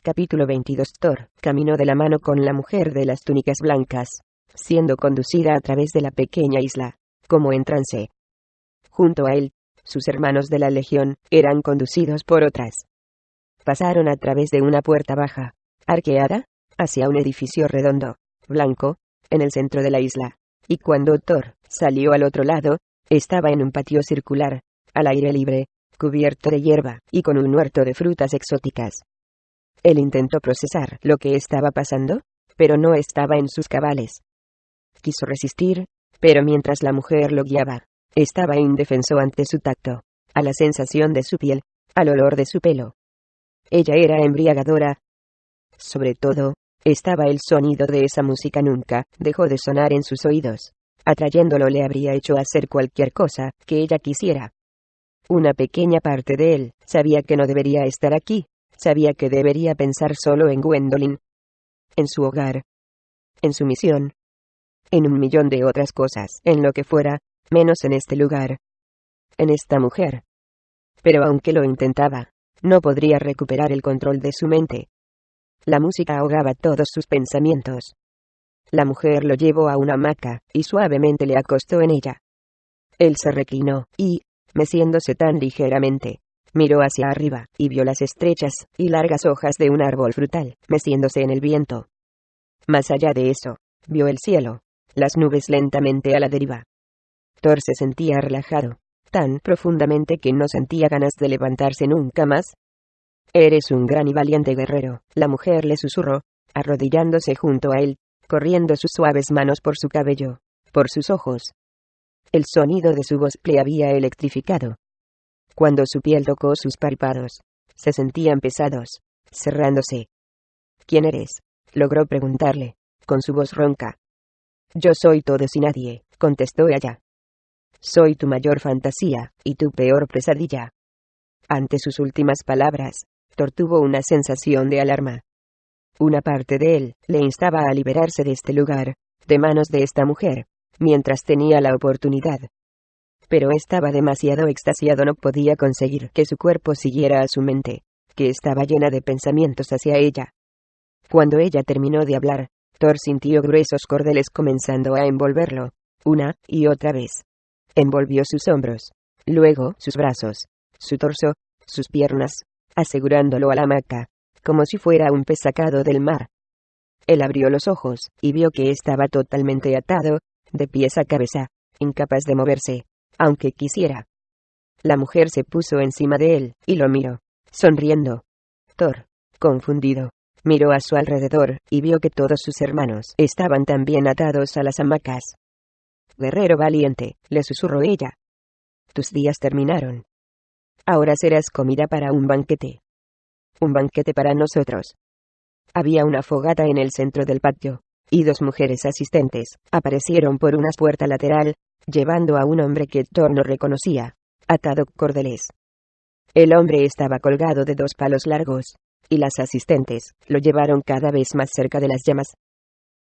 Capítulo 22. Thor caminó de la mano con la mujer de las túnicas blancas, siendo conducida a través de la pequeña isla, como en trance. Junto a él, sus hermanos de la legión eran conducidos por otras. Pasaron a través de una puerta baja, arqueada, hacia un edificio redondo, blanco, en el centro de la isla, y cuando Thor salió al otro lado, estaba en un patio circular, al aire libre, cubierto de hierba y con un huerto de frutas exóticas. Él intentó procesar lo que estaba pasando, pero no estaba en sus cabales. Quiso resistir, pero mientras la mujer lo guiaba, estaba indefenso ante su tacto, a la sensación de su piel, al olor de su pelo. Ella era embriagadora. Sobre todo, estaba el sonido de esa música nunca dejó de sonar en sus oídos. Atrayéndolo le habría hecho hacer cualquier cosa que ella quisiera. Una pequeña parte de él sabía que no debería estar aquí, sabía que debería pensar solo en Gwendolyn, en su hogar, en su misión, en un millón de otras cosas, en lo que fuera, menos en este lugar, en esta mujer. Pero aunque lo intentaba, no podría recuperar el control de su mente. La música ahogaba todos sus pensamientos. La mujer lo llevó a una hamaca, y suavemente le acostó en ella. Él se reclinó, y, meciéndose tan ligeramente, miró hacia arriba, y vio las estrechas y largas hojas de un árbol frutal, meciéndose en el viento. Más allá de eso, vio el cielo, las nubes lentamente a la deriva. Thor se sentía relajado, tan profundamente que no sentía ganas de levantarse nunca más. «Eres un gran y valiente guerrero», la mujer le susurró, arrodillándose junto a él, corriendo sus suaves manos por su cabello, por sus ojos. El sonido de su voz le había electrificado. Cuando su piel tocó sus párpados, se sentían pesados, cerrándose. «¿Quién eres?», logró preguntarle, con su voz ronca. «Yo soy todos y nadie», contestó ella. «Soy tu mayor fantasía, y tu peor pesadilla». Ante sus últimas palabras, Thor tuvo una sensación de alarma. Una parte de él le instaba a liberarse de este lugar, de manos de esta mujer, mientras tenía la oportunidad. Pero estaba demasiado extasiado, no podía conseguir que su cuerpo siguiera a su mente, que estaba llena de pensamientos hacia ella. Cuando ella terminó de hablar, Thor sintió gruesos cordeles comenzando a envolverlo, una y otra vez. Envolvió sus hombros, luego sus brazos, su torso, sus piernas, asegurándolo a la hamaca, como si fuera un pez sacado del mar. Él abrió los ojos, y vio que estaba totalmente atado, de pies a cabeza, incapaz de moverse, aunque quisiera. La mujer se puso encima de él, y lo miró, sonriendo. Thor, confundido, miró a su alrededor, y vio que todos sus hermanos estaban también atados a las hamacas. «Guerrero valiente», le susurró ella. «Tus días terminaron. Ahora serás comida para un banquete. Un banquete para nosotros». Había una fogata en el centro del patio, y dos mujeres asistentes aparecieron por una puerta lateral, llevando a un hombre que Thor no reconocía, atado cordeles. El hombre estaba colgado de dos palos largos, y las asistentes lo llevaron cada vez más cerca de las llamas.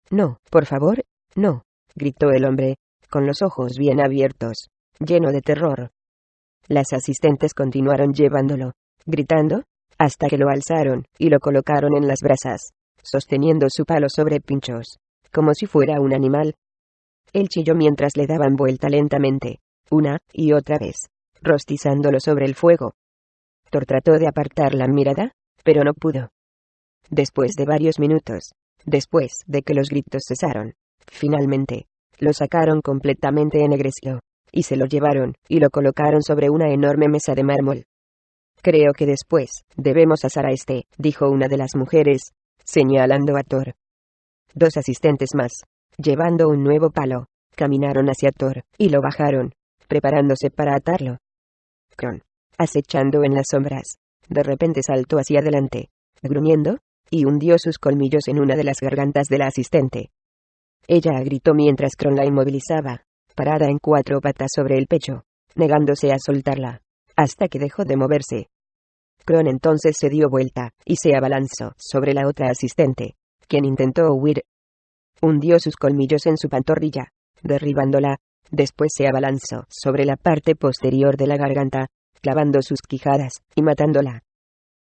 «No, por favor, no», gritó el hombre, con los ojos bien abiertos, lleno de terror. Las asistentes continuaron llevándolo, gritando, hasta que lo alzaron y lo colocaron en las brasas, sosteniendo su palo sobre pinchos, como si fuera un animal. Él chilló mientras le daban vuelta lentamente, una y otra vez, rostizándolo sobre el fuego. Thor trató de apartar la mirada, pero no pudo. Después de varios minutos, después de que los gritos cesaron, finalmente, lo sacaron completamente ennegreció, y se lo llevaron, y lo colocaron sobre una enorme mesa de mármol. «Creo que después debemos asar a este», dijo una de las mujeres, señalando a Thor. Dos asistentes más, llevando un nuevo palo, caminaron hacia Thor, y lo bajaron, preparándose para atarlo. Kron, acechando en las sombras, de repente saltó hacia adelante, gruñendo, y hundió sus colmillos en una de las gargantas de la asistente. Ella gritó mientras Kron la inmovilizaba, parada en cuatro patas sobre el pecho, negándose a soltarla, hasta que dejó de moverse. Kron entonces se dio vuelta, y se abalanzó sobre la otra asistente, quien intentó huir. Hundió sus colmillos en su pantorrilla, derribándola, después se abalanzó sobre la parte posterior de la garganta, clavando sus quijadas, y matándola.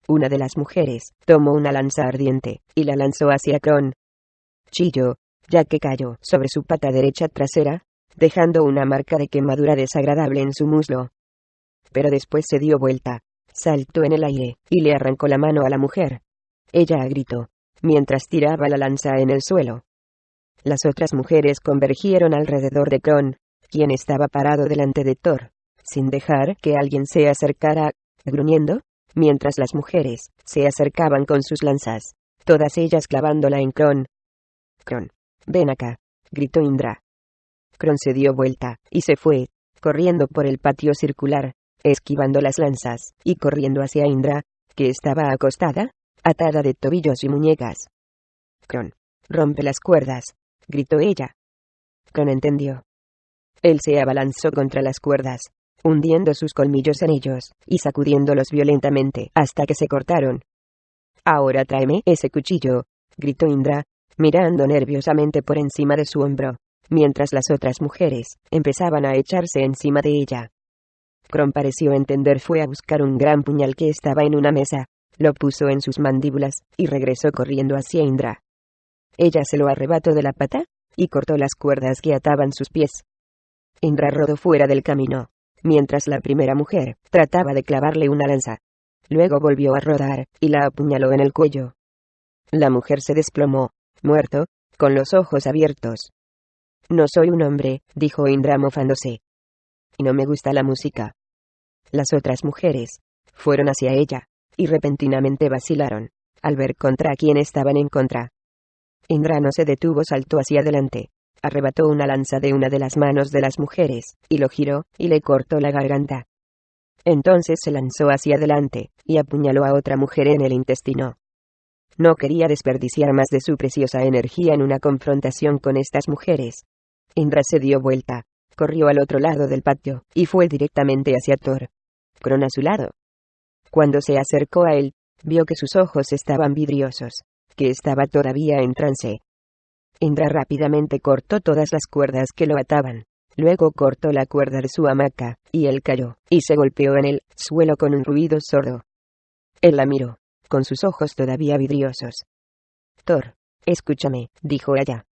una de las mujeres tomó una lanza ardiente y la lanzó hacia Kron. Chilló, ya que cayó sobre su pata derecha trasera, dejando una marca de quemadura desagradable en su muslo. Pero después se dio vuelta, saltó en el aire y le arrancó la mano a la mujer. Ella gritó, mientras tiraba la lanza en el suelo. Las otras mujeres convergieron alrededor de Kron, quien estaba parado delante de Thor, sin dejar que alguien se acercara, gruñendo, mientras las mujeres se acercaban con sus lanzas, todas ellas clavándola en Kron. «Kron, ven acá», gritó Indra. Kron se dio vuelta y se fue, corriendo por el patio circular, esquivando las lanzas y corriendo hacia Indra, que estaba acostada, atada de tobillos y muñecas. «Kron, rompe las cuerdas», gritó ella. Kron entendió. Él se abalanzó contra las cuerdas, hundiendo sus colmillos en ellos y sacudiéndolos violentamente hasta que se cortaron. «Ahora tráeme ese cuchillo», gritó Indra, mirando nerviosamente por encima de su hombro, mientras las otras mujeres empezaban a echarse encima de ella. Kron pareció entender. Fue a buscar un gran puñal que estaba en una mesa, lo puso en sus mandíbulas y regresó corriendo hacia Indra. Ella se lo arrebató de la pata y cortó las cuerdas que ataban sus pies. Indra rodó fuera del camino, mientras la primera mujer trataba de clavarle una lanza. Luego volvió a rodar y la apuñaló en el cuello. La mujer se desplomó, muerto, con los ojos abiertos. «No soy un hombre», dijo Indra mofándose. «Y no me gusta la música». Las otras mujeres fueron hacia ella, y repentinamente vacilaron, al ver contra quién estaban en contra. Indra no se detuvo, saltó hacia adelante, arrebató una lanza de una de las manos de las mujeres, y lo giró, y le cortó la garganta. Entonces se lanzó hacia adelante, y apuñaló a otra mujer en el intestino. No quería desperdiciar más de su preciosa energía en una confrontación con estas mujeres. Indra se dio vuelta, corrió al otro lado del patio, y fue directamente hacia Thor. Kron a su lado. Cuando se acercó a él, vio que sus ojos estaban vidriosos, que estaba todavía en trance. Indra rápidamente cortó todas las cuerdas que lo ataban. Luego cortó la cuerda de su hamaca, y él cayó, y se golpeó en el suelo con un ruido sordo. Él la miró, con sus ojos todavía vidriosos. «Thor, escúchame», dijo ella.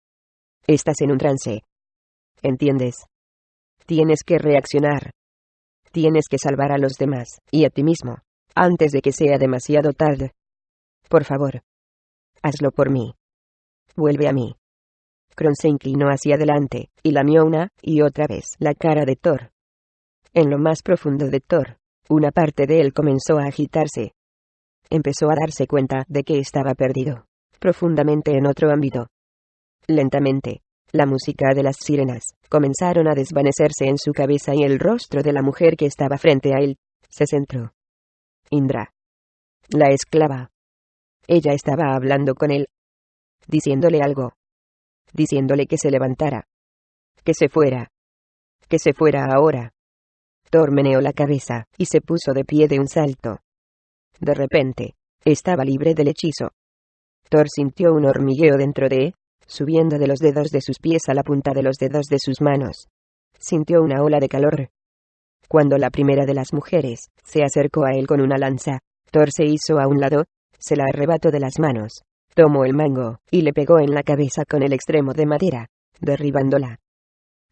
«Estás en un trance. ¿Entiendes? Tienes que reaccionar. Tienes que salvar a los demás, y a ti mismo, antes de que sea demasiado tarde. Por favor. Hazlo por mí. Vuelve a mí». Kron se inclinó hacia adelante, y lamió una y otra vez la cara de Thor. En lo más profundo de Thor, una parte de él comenzó a agitarse. Empezó a darse cuenta de que estaba perdido, profundamente en otro ámbito. Lentamente, la música de las sirenas comenzaron a desvanecerse en su cabeza y el rostro de la mujer que estaba frente a él se centró. Indra. La esclava. Ella estaba hablando con él, diciéndole algo. Diciéndole que se levantara. Que se fuera. Que se fuera ahora. Thor meneó la cabeza y se puso de pie de un salto. De repente, estaba libre del hechizo. Thor sintió un hormigueo dentro de él, subiendo de los dedos de sus pies a la punta de los dedos de sus manos. Sintió una ola de calor. Cuando la primera de las mujeres se acercó a él con una lanza, Thor se hizo a un lado, se la arrebató de las manos, tomó el mango y le pegó en la cabeza con el extremo de madera, derribándola.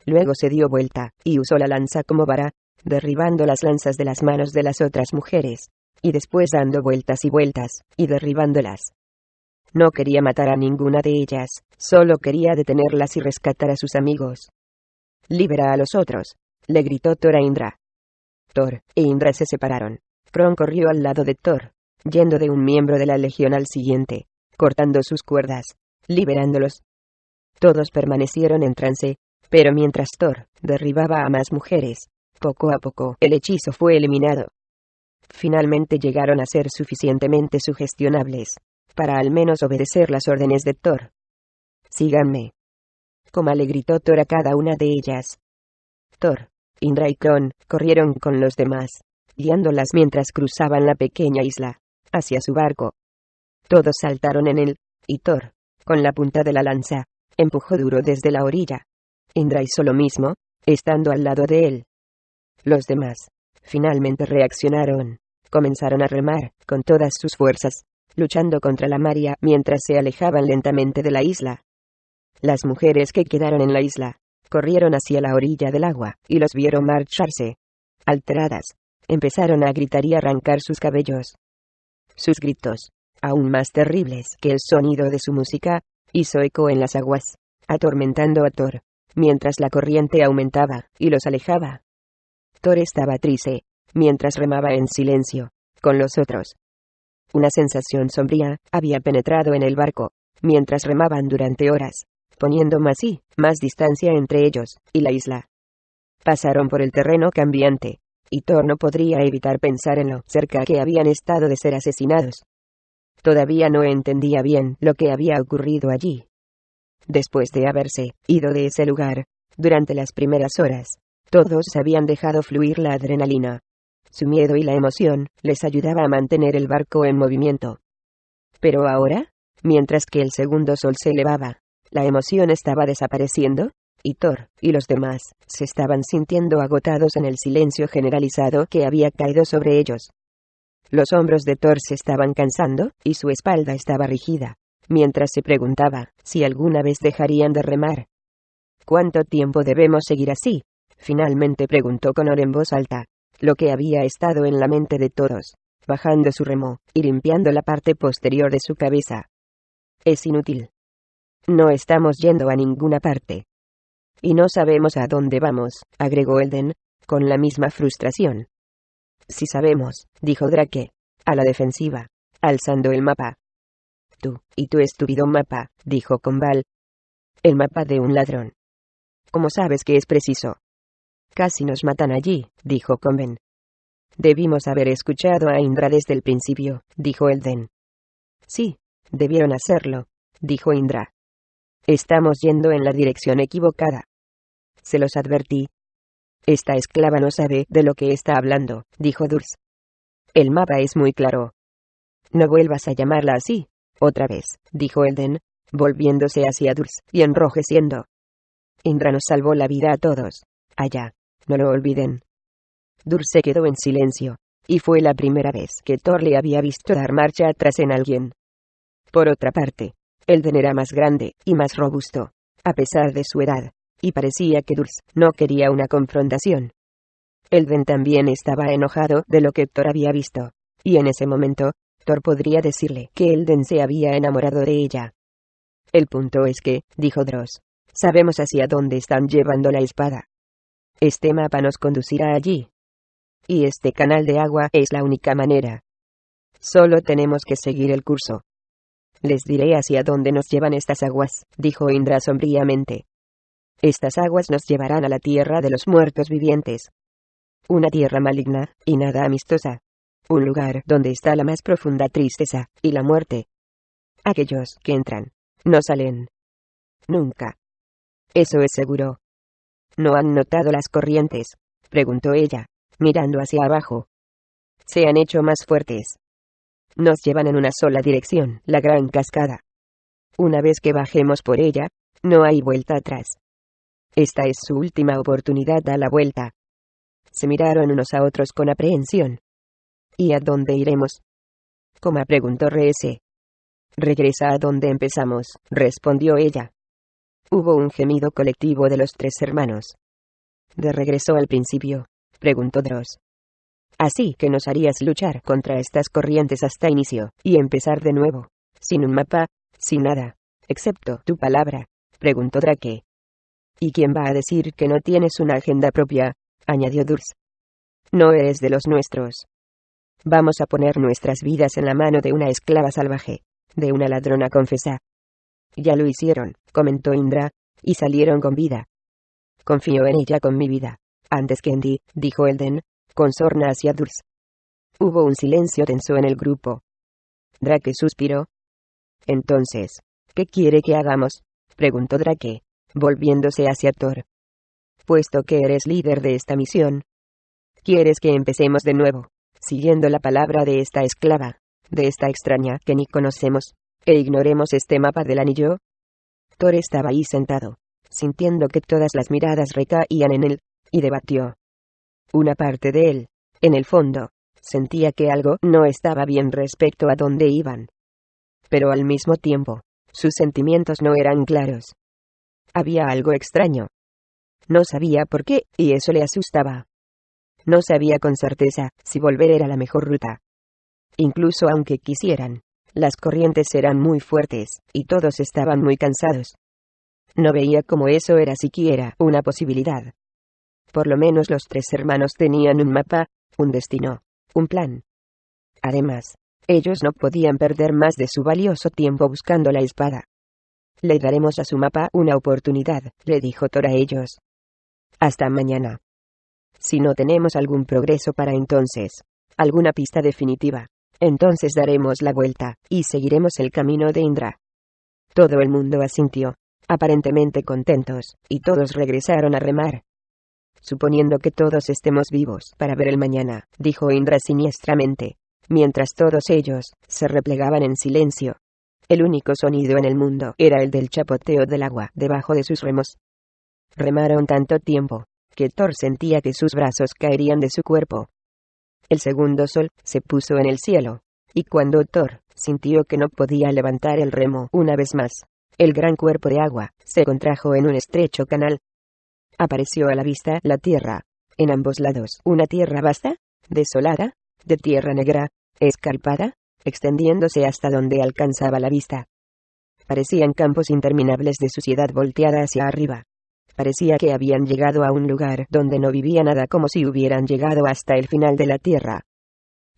Luego se dio vuelta y usó la lanza como vara, derribando las lanzas de las manos de las otras mujeres, y después dando vueltas y vueltas, y derribándolas. No quería matar a ninguna de ellas, solo quería detenerlas y rescatar a sus amigos. «Libera a los otros», le gritó Thor a Indra. Thor e Indra se separaron. Kron corrió al lado de Thor, yendo de un miembro de la legión al siguiente, cortando sus cuerdas, liberándolos. Todos permanecieron en trance, pero mientras Thor derribaba a más mujeres, poco a poco el hechizo fue eliminado. Finalmente llegaron a ser suficientemente sugestionables para al menos obedecer las órdenes de Thor. «Síganme». Como le gritó Thor a cada una de ellas. Thor, Indra y Kron corrieron con los demás, guiándolas mientras cruzaban la pequeña isla, hacia su barco. Todos saltaron en él, y Thor, con la punta de la lanza, empujó duro desde la orilla. Indra hizo lo mismo, estando al lado de él. Los demás finalmente reaccionaron, comenzaron a remar, con todas sus fuerzas, luchando contra la marea mientras se alejaban lentamente de la isla. Las mujeres que quedaron en la isla, corrieron hacia la orilla del agua, y los vieron marcharse. Alteradas, empezaron a gritar y arrancar sus cabellos. Sus gritos, aún más terribles que el sonido de su música, hizo eco en las aguas, atormentando a Thor, mientras la corriente aumentaba y los alejaba. Thor estaba triste, mientras remaba en silencio, con los otros. Una sensación sombría había penetrado en el barco, mientras remaban durante horas, poniendo más y más distancia entre ellos y la isla. Pasaron por el terreno cambiante, y Thor no podría evitar pensar en lo cerca que habían estado de ser asesinados. Todavía no entendía bien lo que había ocurrido allí. Después de haberse ido de ese lugar, durante las primeras horas, todos habían dejado fluir la adrenalina. Su miedo y la emoción les ayudaba a mantener el barco en movimiento. Pero ahora, mientras que el segundo sol se elevaba, la emoción estaba desapareciendo, y Thor y los demás se estaban sintiendo agotados en el silencio generalizado que había caído sobre ellos. Los hombros de Thor se estaban cansando, y su espalda estaba rígida, mientras se preguntaba si alguna vez dejarían de remar. ¿Cuánto tiempo debemos seguir así? Finalmente preguntó Connor en voz alta, lo que había estado en la mente de todos, bajando su remo y limpiando la parte posterior de su cabeza. Es inútil. No estamos yendo a ninguna parte. Y no sabemos a dónde vamos, agregó Elden, con la misma frustración. Sí sabemos, dijo Drake, a la defensiva, alzando el mapa. Tú, y tu estúpido mapa, dijo Combal. El mapa de un ladrón. ¿Cómo sabes que es preciso? Casi nos matan allí, dijo Conven. Debimos haber escuchado a Indra desde el principio, dijo Elden. Sí, debieron hacerlo, dijo Indra. Estamos yendo en la dirección equivocada. Se los advertí. Esta esclava no sabe de lo que está hablando, dijo Durs. El mapa es muy claro. No vuelvas a llamarla así, otra vez, dijo Elden, volviéndose hacia Durs y enrojeciendo. Indra nos salvó la vida a todos. Allá, no lo olviden. Durs se quedó en silencio, y fue la primera vez que Thor le había visto dar marcha atrás en alguien. Por otra parte, Elden era más grande y más robusto, a pesar de su edad, y parecía que Durs no quería una confrontación. Elden también estaba enojado de lo que Thor había visto, y en ese momento, Thor podría decirle que Elden se había enamorado de ella. El punto es que, dijo Dross, sabemos hacia dónde están llevando la espada. Este mapa nos conducirá allí. Y este canal de agua es la única manera. Solo tenemos que seguir el curso. Les diré hacia dónde nos llevan estas aguas, dijo Indra sombríamente. Estas aguas nos llevarán a la tierra de los muertos vivientes. Una tierra maligna, y nada amistosa. Un lugar donde está la más profunda tristeza, y la muerte. Aquellos que entran, no salen. Nunca. Eso es seguro. ¿No han notado las corrientes?, preguntó ella, mirando hacia abajo. Se han hecho más fuertes. Nos llevan en una sola dirección, la gran cascada. Una vez que bajemos por ella, no hay vuelta atrás. Esta es su última oportunidad a la vuelta. Se miraron unos a otros con aprehensión. ¿Y a dónde iremos? Coma, preguntó Reese. Regresa a donde empezamos, respondió ella. Hubo un gemido colectivo de los tres hermanos. ¿De regreso al principio?, preguntó Dross. Así que nos harías luchar contra estas corrientes hasta inicio, y empezar de nuevo, sin un mapa, sin nada, excepto tu palabra, preguntó Drake. ¿Y quién va a decir que no tienes una agenda propia?, añadió Durs. No eres de los nuestros. Vamos a poner nuestras vidas en la mano de una esclava salvaje, de una ladrona confesa. Ya lo hicieron, comentó Indra, y salieron con vida. Confío en ella con mi vida, antes que en ti, dijo Elden, con sorna hacia Durs. Hubo un silencio tenso en el grupo. Drake suspiró. Entonces, ¿qué quiere que hagamos?, preguntó Drake, volviéndose hacia Thor. Puesto que eres líder de esta misión, ¿quieres que empecemos de nuevo, siguiendo la palabra de esta esclava, de esta extraña que ni conocemos, e ignoremos este mapa del anillo? Thor estaba ahí sentado, sintiendo que todas las miradas recaían en él, y debatió. Una parte de él, en el fondo, Sentía que algo no estaba bien respecto a dónde iban. Pero al mismo tiempo, sus sentimientos no eran claros. Había algo extraño. No sabía por qué, y eso le asustaba. No sabía con certeza si volver era la mejor ruta. Incluso aunque quisieran, las corrientes eran muy fuertes, y todos estaban muy cansados. No veía cómo eso era siquiera una posibilidad. Por lo menos los tres hermanos tenían un mapa, un destino, un plan. Además, ellos no podían perder más de su valioso tiempo buscando la espada. Le daremos a su mapa una oportunidad, le dijo Thor a ellos. Hasta mañana. Si no tenemos algún progreso para entonces, alguna pista definitiva, entonces daremos la vuelta, y seguiremos el camino de Indra. Todo el mundo asintió, aparentemente contentos, y todos regresaron a remar. Suponiendo que todos estemos vivos para ver el mañana, dijo Indra siniestramente, mientras todos ellos se replegaban en silencio. El único sonido en el mundo era el del chapoteo del agua debajo de sus remos. Remaron tanto tiempo, que Thor sentía que sus brazos caerían de su cuerpo. El segundo sol se puso en el cielo, y cuando Thor sintió que no podía levantar el remo una vez más, el gran cuerpo de agua se contrajo en un estrecho canal. Apareció a la vista la tierra, en ambos lados una tierra vasta, desolada, de tierra negra, escarpada, extendiéndose hasta donde alcanzaba la vista. Parecían campos interminables de suciedad volteada hacia arriba. Parecía que habían llegado a un lugar donde no vivía nada, como si hubieran llegado hasta el final de la tierra.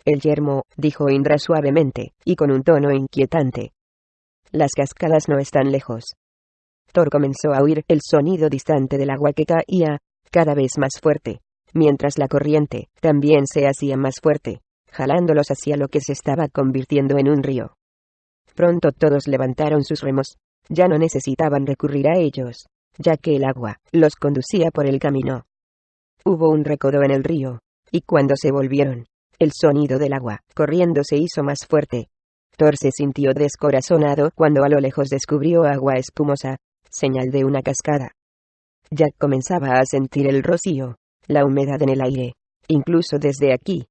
El yermo, dijo Indra suavemente, y con un tono inquietante. Las cascadas no están lejos. Thor comenzó a oír el sonido distante del agua que caía, cada vez más fuerte, mientras la corriente también se hacía más fuerte, jalándolos hacia lo que se estaba convirtiendo en un río. Pronto todos levantaron sus remos. Ya no necesitaban recurrir a ellos, ya que el agua los conducía por el camino. Hubo un recodo en el río, y cuando se volvieron, el sonido del agua corriendo se hizo más fuerte. Thor se sintió descorazonado cuando a lo lejos descubrió agua espumosa, señal de una cascada. Ya comenzaba a sentir el rocío, la humedad en el aire, incluso desde aquí.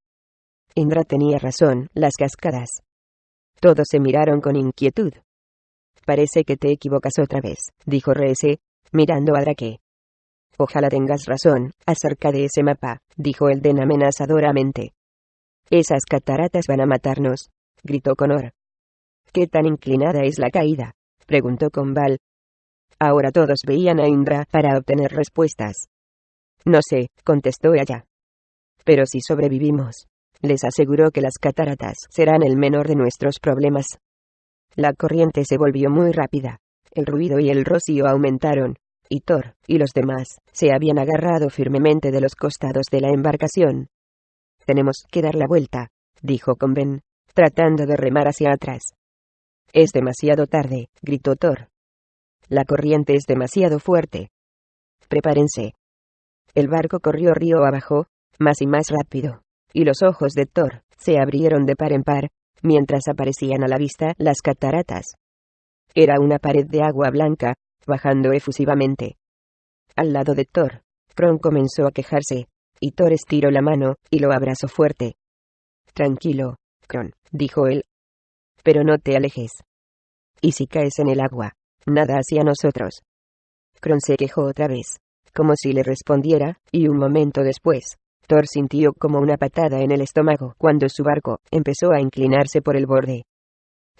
Indra tenía razón, las cascadas. Todos se miraron con inquietud. Parece que te equivocas otra vez, dijo Rese, mirando a Drake. Ojalá tengas razón acerca de ese mapa, dijo Elden amenazadoramente. Esas cataratas van a matarnos, gritó Connor. ¿Qué tan inclinada es la caída?, preguntó Combal. Ahora todos veían a Indra para obtener respuestas. No sé, contestó ella. Pero si sobrevivimos, les aseguró que las cataratas serán el menor de nuestros problemas. La corriente se volvió muy rápida, el ruido y el rocío aumentaron, y Thor y los demás se habían agarrado firmemente de los costados de la embarcación. Tenemos que dar la vuelta, dijo Conven, tratando de remar hacia atrás. Es demasiado tarde, gritó Thor. La corriente es demasiado fuerte. Prepárense. El barco corrió río abajo, más y más rápido, y los ojos de Thor se abrieron de par en par, mientras aparecían a la vista las cataratas. Era una pared de agua blanca, bajando efusivamente. Al lado de Thor, Kron comenzó a quejarse, y Thor estiró la mano y lo abrazó fuerte. Tranquilo, Kron, dijo él. Pero no te alejes. Y si caes en el agua, nada hacia nosotros. Kron se quejó otra vez, como si le respondiera, y un momento después, Thor sintió como una patada en el estómago cuando su barco empezó a inclinarse por el borde.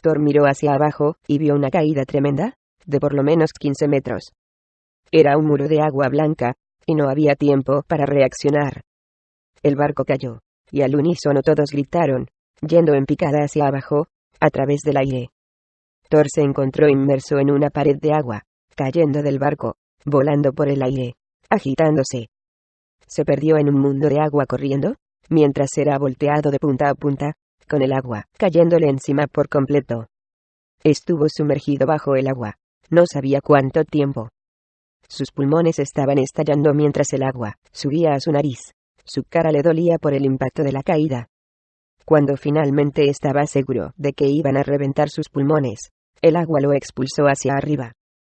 Thor miró hacia abajo y vio una caída tremenda, de por lo menos 15 metros. Era un muro de agua blanca, y no había tiempo para reaccionar. El barco cayó, y al unísono todos gritaron, yendo en picada hacia abajo, a través del aire. Thor se encontró inmerso en una pared de agua, cayendo del barco, volando por el aire, agitándose. Se perdió en un mundo de agua corriendo, mientras era volteado de punta a punta, con el agua cayéndole encima por completo. Estuvo sumergido bajo el agua, no sabía cuánto tiempo. Sus pulmones estaban estallando mientras el agua subía a su nariz. Su cara le dolía por el impacto de la caída. Cuando finalmente estaba seguro de que iban a reventar sus pulmones, el agua lo expulsó hacia arriba.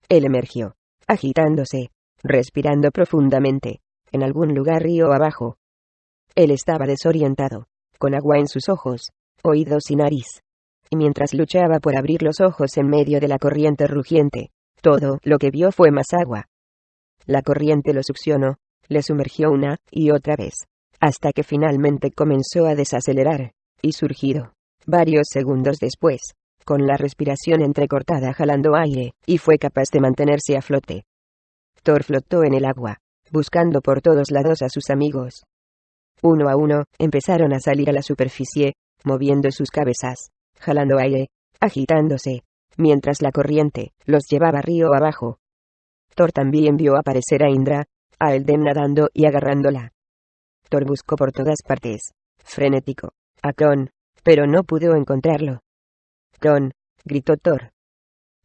Él emergió, agitándose, respirando profundamente, en algún lugar río abajo. Él estaba desorientado, con agua en sus ojos, oídos y nariz. Y mientras luchaba por abrir los ojos en medio de la corriente rugiente, todo lo que vio fue más agua. La corriente lo succionó, le sumergió una y otra vez, hasta que finalmente comenzó a desacelerar, y surgido, varios segundos después, con la respiración entrecortada jalando aire, y fue capaz de mantenerse a flote. Thor flotó en el agua, buscando por todos lados a sus amigos. Uno a uno, empezaron a salir a la superficie, moviendo sus cabezas, jalando aire, agitándose, mientras la corriente los llevaba río abajo. Thor también vio aparecer a Indra, a Elden nadando y agarrándola. Thor buscó por todas partes, frenético, a Kron, pero no pudo encontrarlo. «Kron», gritó Thor.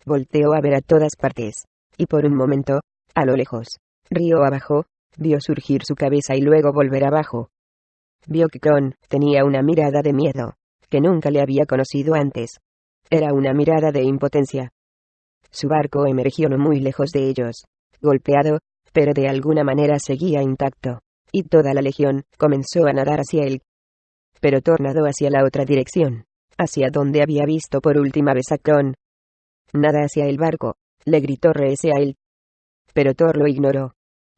Volteó a ver a todas partes, y por un momento, a lo lejos, río abajo, vio surgir su cabeza y luego volver abajo. Vio que Kron tenía una mirada de miedo, que nunca le había conocido antes. Era una mirada de impotencia. Su barco emergió no muy lejos de ellos, golpeado, pero de alguna manera seguía intacto, y toda la legión comenzó a nadar hacia él. Pero Thor nadó hacia la otra dirección, hacia donde había visto por última vez a Kron. «Nada hacia el barco», le gritó Reese a él. Pero Thor lo ignoró.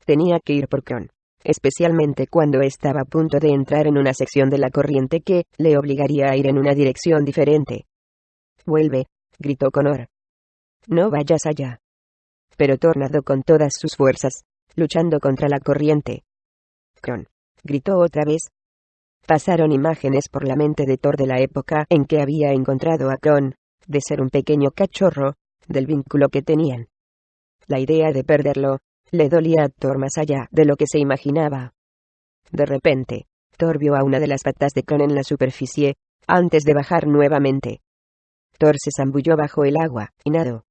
Tenía que ir por Kron, especialmente cuando estaba a punto de entrar en una sección de la corriente que le obligaría a ir en una dirección diferente. «Vuelve», gritó Connor. «No vayas allá». Pero Thor nadó con todas sus fuerzas, luchando contra la corriente. «Kron», gritó otra vez. Pasaron imágenes por la mente de Thor de la época en que había encontrado a Kron, de ser un pequeño cachorro, del vínculo que tenían. La idea de perderlo le dolía a Thor más allá de lo que se imaginaba. De repente, Thor vio a una de las patas de Kron en la superficie, antes de bajar nuevamente. Thor se zambulló bajo el agua, y nadó.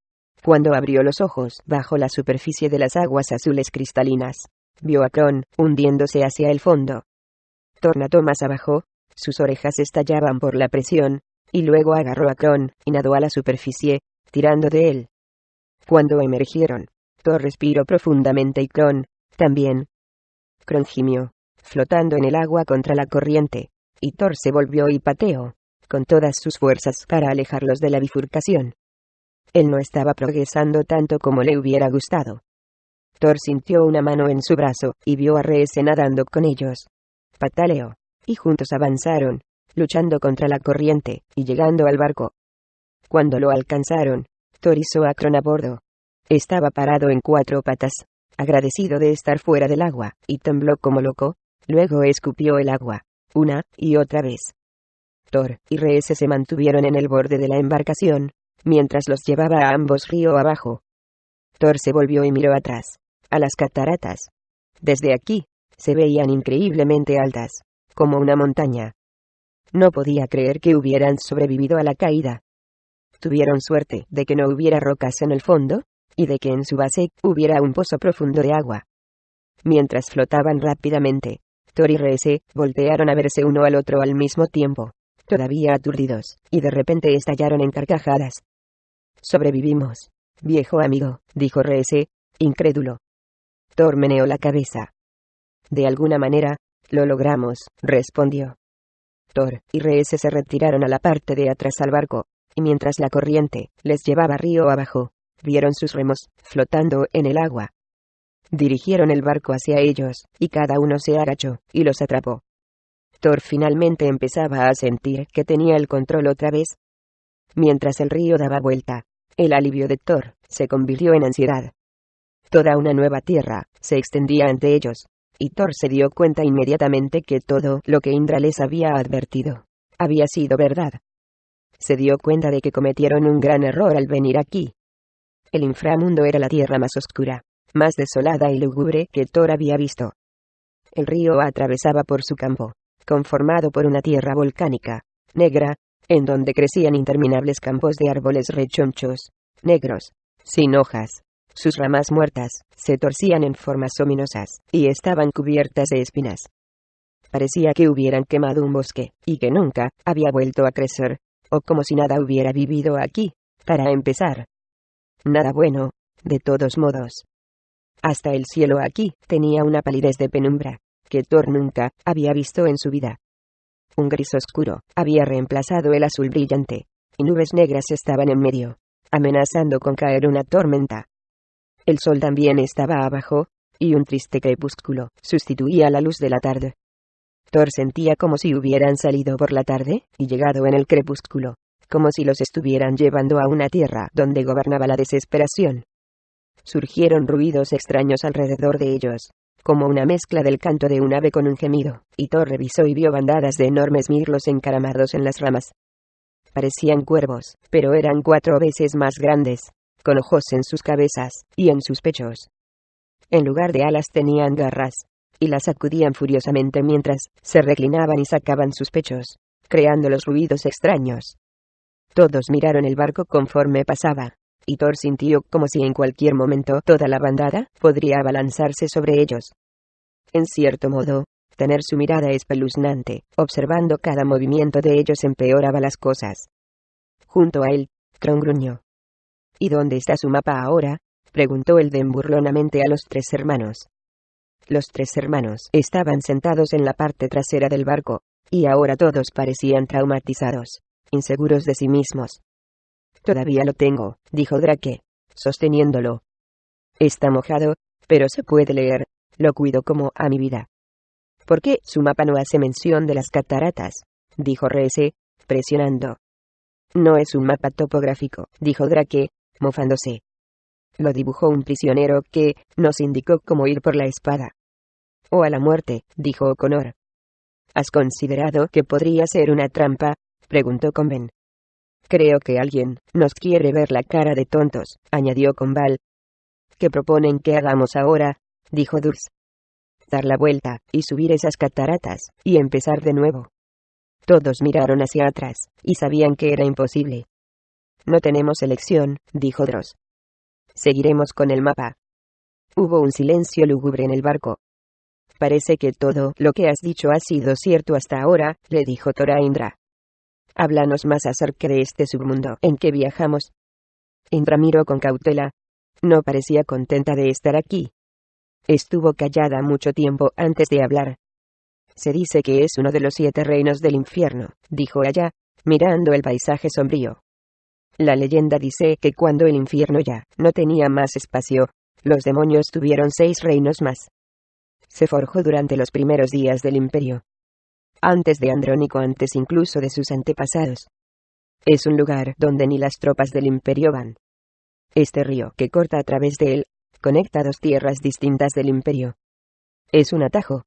Cuando abrió los ojos, bajo la superficie de las aguas azules cristalinas, vio a Kron hundiéndose hacia el fondo. Thor nadó más abajo, sus orejas estallaban por la presión, y luego agarró a Kron y nadó a la superficie, tirando de él. Cuando emergieron, Thor respiró profundamente y Kron también. Kron gimió, flotando en el agua contra la corriente, y Thor se volvió y pateó, con todas sus fuerzas para alejarlos de la bifurcación. Él no estaba progresando tanto como le hubiera gustado. Thor sintió una mano en su brazo y vio a Reese nadando con ellos. Pataleó, y juntos avanzaron, luchando contra la corriente y llegando al barco. Cuando lo alcanzaron, Thor hizo a Kron a bordo. Estaba parado en 4 patas, agradecido de estar fuera del agua, y tembló como loco. Luego escupió el agua, una y otra vez. Thor y Reese se mantuvieron en el borde de la embarcación, mientras los llevaba a ambos río abajo. Thor se volvió y miró atrás, a las cataratas. Desde aquí, se veían increíblemente altas, como una montaña. No podía creer que hubieran sobrevivido a la caída. Tuvieron suerte de que no hubiera rocas en el fondo, y de que en su base hubiera un pozo profundo de agua. Mientras flotaban rápidamente, Thor y Reese voltearon a verse uno al otro al mismo tiempo, todavía aturdidos, y de repente estallaron en carcajadas. «Sobrevivimos, viejo amigo», dijo Reese, incrédulo. Thor meneó la cabeza. «De alguna manera, lo logramos», respondió. Thor y Reese se retiraron a la parte de atrás al barco, y mientras la corriente les llevaba río abajo, vieron sus remos flotando en el agua. Dirigieron el barco hacia ellos, y cada uno se agachó y los atrapó. Thor finalmente empezaba a sentir que tenía el control otra vez. Mientras el río daba vuelta, el alivio de Thor se convirtió en ansiedad. Toda una nueva tierra se extendía ante ellos, y Thor se dio cuenta inmediatamente que todo lo que Indra les había advertido había sido verdad. Se dio cuenta de que cometieron un gran error al venir aquí. El inframundo era la tierra más oscura, más desolada y lúgubre que Thor había visto. El río atravesaba por su campo, conformado por una tierra volcánica, negra, en donde crecían interminables campos de árboles rechonchos, negros, sin hojas. Sus ramas muertas se torcían en formas ominosas, y estaban cubiertas de espinas. Parecía que hubieran quemado un bosque, y que nunca había vuelto a crecer, o como si nada hubiera vivido aquí, para empezar. Nada bueno, de todos modos. Hasta el cielo aquí tenía una palidez de penumbra, que Thor nunca había visto en su vida. Un gris oscuro había reemplazado el azul brillante, y nubes negras estaban en medio, amenazando con caer una tormenta. El sol también estaba abajo, y un triste crepúsculo sustituía la luz de la tarde. Thor sentía como si hubieran salido por la tarde y llegado en el crepúsculo, como si los estuvieran llevando a una tierra donde gobernaba la desesperación. Surgieron ruidos extraños alrededor de ellos, como una mezcla del canto de un ave con un gemido, y Thor revisó y vio bandadas de enormes mirlos encaramados en las ramas. Parecían cuervos, pero eran 4 veces más grandes, con ojos en sus cabezas y en sus pechos. En lugar de alas tenían garras, y las sacudían furiosamente mientras se reclinaban y sacaban sus pechos, creando los ruidos extraños. Todos miraron el barco conforme pasaba, y Thor sintió como si en cualquier momento toda la bandada podría abalanzarse sobre ellos. En cierto modo, tener su mirada espeluznante, observando cada movimiento de ellos empeoraba las cosas. Junto a él, Kron gruñó. ¿Y dónde está su mapa ahora?, preguntó Elden burlonamente a los 3 hermanos. Los 3 hermanos estaban sentados en la parte trasera del barco, y ahora todos parecían traumatizados, inseguros de sí mismos. Todavía lo tengo, dijo Drake, sosteniéndolo. Está mojado, pero se puede leer, lo cuido como a mi vida. ¿Por qué su mapa no hace mención de las cataratas?, dijo Reese, presionando. No es un mapa topográfico, dijo Drake, mofándose. Lo dibujó un prisionero que nos indicó cómo ir por la espada. O a la muerte, dijo O'Connor. ¿Has considerado que podría ser una trampa?, preguntó Conven. Creo que alguien nos quiere ver la cara de tontos, añadió Conval. ¿Qué proponen que hagamos ahora?, dijo Durs. Dar la vuelta, y subir esas cataratas, y empezar de nuevo. Todos miraron hacia atrás, y sabían que era imposible. No tenemos elección, dijo Dross. Seguiremos con el mapa. Hubo un silencio lúgubre en el barco. Parece que todo lo que has dicho ha sido cierto hasta ahora, le dijo Thor a Indra. Háblanos más acerca de este submundo en que viajamos. Indra miró con cautela. No parecía contenta de estar aquí. Estuvo callada mucho tiempo antes de hablar. Se dice que es uno de los 7 reinos del infierno, dijo ella, mirando el paisaje sombrío. La leyenda dice que cuando el infierno ya no tenía más espacio, los demonios tuvieron 6 reinos más. Se forjó durante los primeros días del imperio. Antes de Andrónico, antes incluso de sus antepasados. Es un lugar donde ni las tropas del imperio van. Este río que corta a través de él, conecta 2 tierras distintas del imperio. Es un atajo.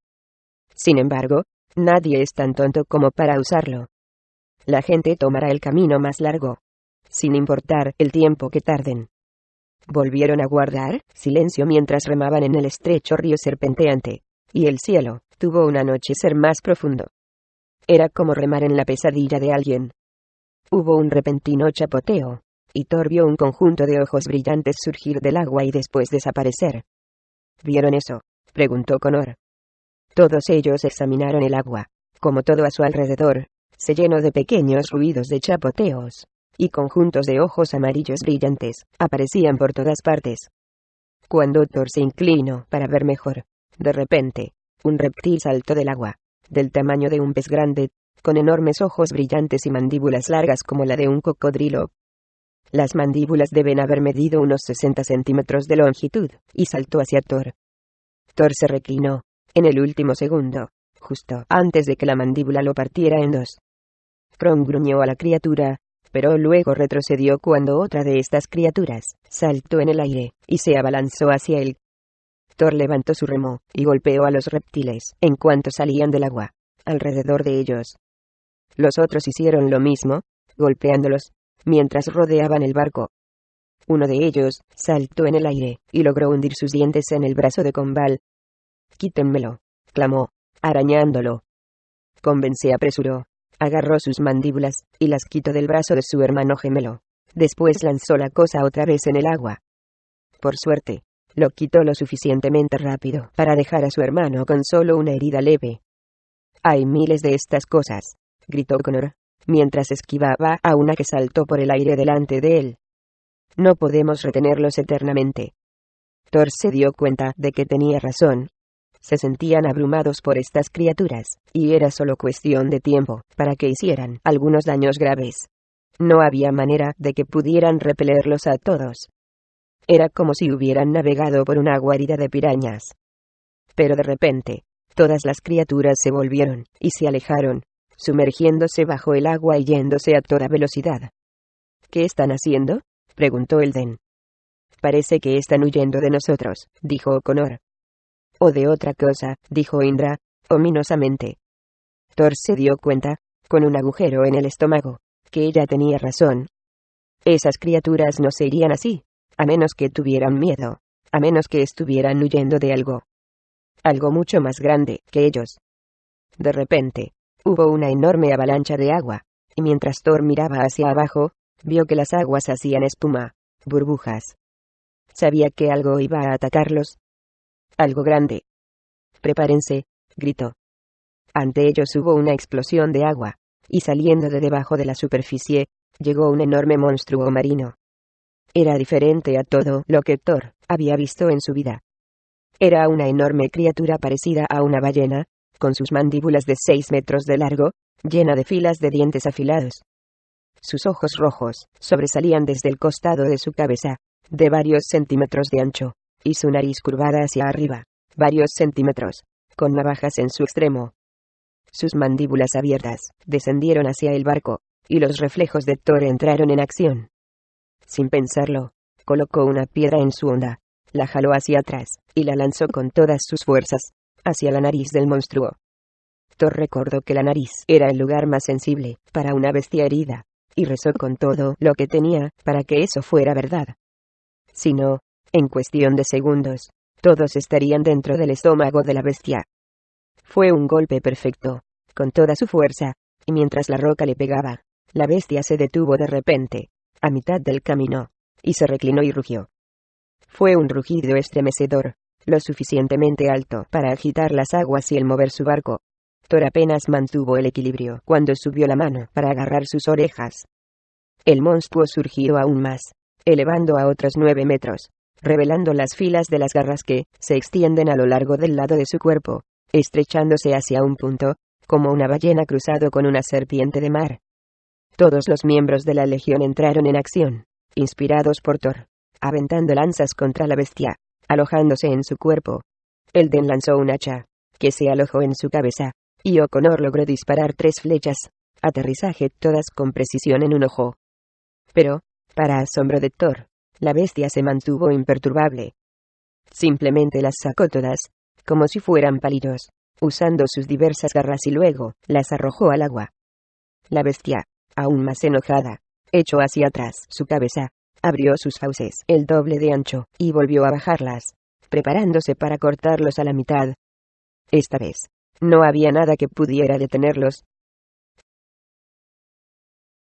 Sin embargo, nadie es tan tonto como para usarlo. La gente tomará el camino más largo, sin importar el tiempo que tarden. Volvieron a guardar silencio mientras remaban en el estrecho río serpenteante, y el cielo tuvo un anochecer más profundo. Era como remar en la pesadilla de alguien. Hubo un repentino chapoteo, y Thor vio un conjunto de ojos brillantes surgir del agua y después desaparecer. ¿Vieron eso?, preguntó Connor. Todos ellos examinaron el agua, como todo a su alrededor, se llenó de pequeños ruidos de chapoteos, y conjuntos de ojos amarillos brillantes aparecían por todas partes. Cuando Thor se inclinó para ver mejor, de repente, un reptil saltó del agua, del tamaño de un pez grande, con enormes ojos brillantes y mandíbulas largas como la de un cocodrilo. Las mandíbulas deben haber medido unos 60 centímetros de longitud, y saltó hacia Thor. Thor se reclinó, en el último segundo, justo antes de que la mandíbula lo partiera en 2. Kron gruñó a la criatura, pero luego retrocedió cuando otra de estas criaturas saltó en el aire y se abalanzó hacia él. Thor levantó su remo y golpeó a los reptiles en cuanto salían del agua, alrededor de ellos. Los otros hicieron lo mismo, golpeándolos, mientras rodeaban el barco. Uno de ellos saltó en el aire y logró hundir sus dientes en el brazo de Conval. «Quítenmelo», clamó, arañándolo. Conven se apresuró, agarró sus mandíbulas y las quitó del brazo de su hermano gemelo. Después lanzó la cosa otra vez en el agua. Por suerte, lo quitó lo suficientemente rápido para dejar a su hermano con solo una herida leve. «Hay miles de estas cosas», gritó Connor, mientras esquivaba a una que saltó por el aire delante de él. «No podemos retenerlos eternamente». Thor se dio cuenta de que tenía razón. se sentían abrumados por estas criaturas, y era solo cuestión de tiempo para que hicieran algunos daños graves. No había manera de que pudieran repelerlos a todos. Era como si hubieran navegado por una guarida de pirañas. Pero de repente, todas las criaturas se volvieron, y se alejaron, sumergiéndose bajo el agua y yéndose a toda velocidad. ¿Qué están haciendo?, preguntó Elden. Parece que están huyendo de nosotros, dijo O'Connor. O de otra cosa, dijo Indra, ominosamente. Thor se dio cuenta, con un agujero en el estómago, que ella tenía razón. Esas criaturas no se irían así, a menos que tuvieran miedo, a menos que estuvieran huyendo de algo. Algo mucho más grande que ellos. De repente, hubo una enorme avalancha de agua, y mientras Thor miraba hacia abajo, vio que las aguas hacían espuma, burbujas. Sabía que algo iba a atacarlos. Algo grande. Prepárense, gritó. Ante ellos hubo una explosión de agua, y saliendo de debajo de la superficie, llegó un enorme monstruo marino. Era diferente a todo lo que Thor había visto en su vida. Era una enorme criatura parecida a una ballena, con sus mandíbulas de 6 metros de largo, llena de filas de dientes afilados. Sus ojos rojos sobresalían desde el costado de su cabeza, de varios centímetros de ancho, y su nariz curvada hacia arriba, varios centímetros, con navajas en su extremo. Sus mandíbulas abiertas descendieron hacia el barco, y los reflejos de Thor entraron en acción. Sin pensarlo, colocó una piedra en su onda, la jaló hacia atrás, y la lanzó con todas sus fuerzas, hacia la nariz del monstruo. Thor recordó que la nariz era el lugar más sensible para una bestia herida, y rezó con todo lo que tenía para que eso fuera verdad. Si no, en cuestión de segundos, todos estarían dentro del estómago de la bestia. Fue un golpe perfecto, con toda su fuerza, y mientras la roca le pegaba, la bestia se detuvo de repente, a mitad del camino, y se reclinó y rugió. Fue un rugido estremecedor, lo suficientemente alto para agitar las aguas y el mover su barco. Thor apenas mantuvo el equilibrio cuando subió la mano para agarrar sus orejas. El monstruo surgió aún más, elevando a otros 9 metros, revelando las filas de las garras que se extienden a lo largo del lado de su cuerpo, estrechándose hacia un punto, como una ballena cruzado con una serpiente de mar. Todos los miembros de la legión entraron en acción, inspirados por Thor, aventando lanzas contra la bestia, alojándose en su cuerpo. Elden lanzó un hacha, que se alojó en su cabeza, y O'Connor logró disparar 3 flechas, aterrizaje todas con precisión en un ojo. Pero, para asombro de Thor, la bestia se mantuvo imperturbable. Simplemente las sacó todas, como si fueran palillos, usando sus diversas garras y luego las arrojó al agua. La bestia, aún más enojada, echó hacia atrás su cabeza, abrió sus fauces el doble de ancho y volvió a bajarlas, preparándose para cortarlos a la mitad. Esta vez, no había nada que pudiera detenerlos,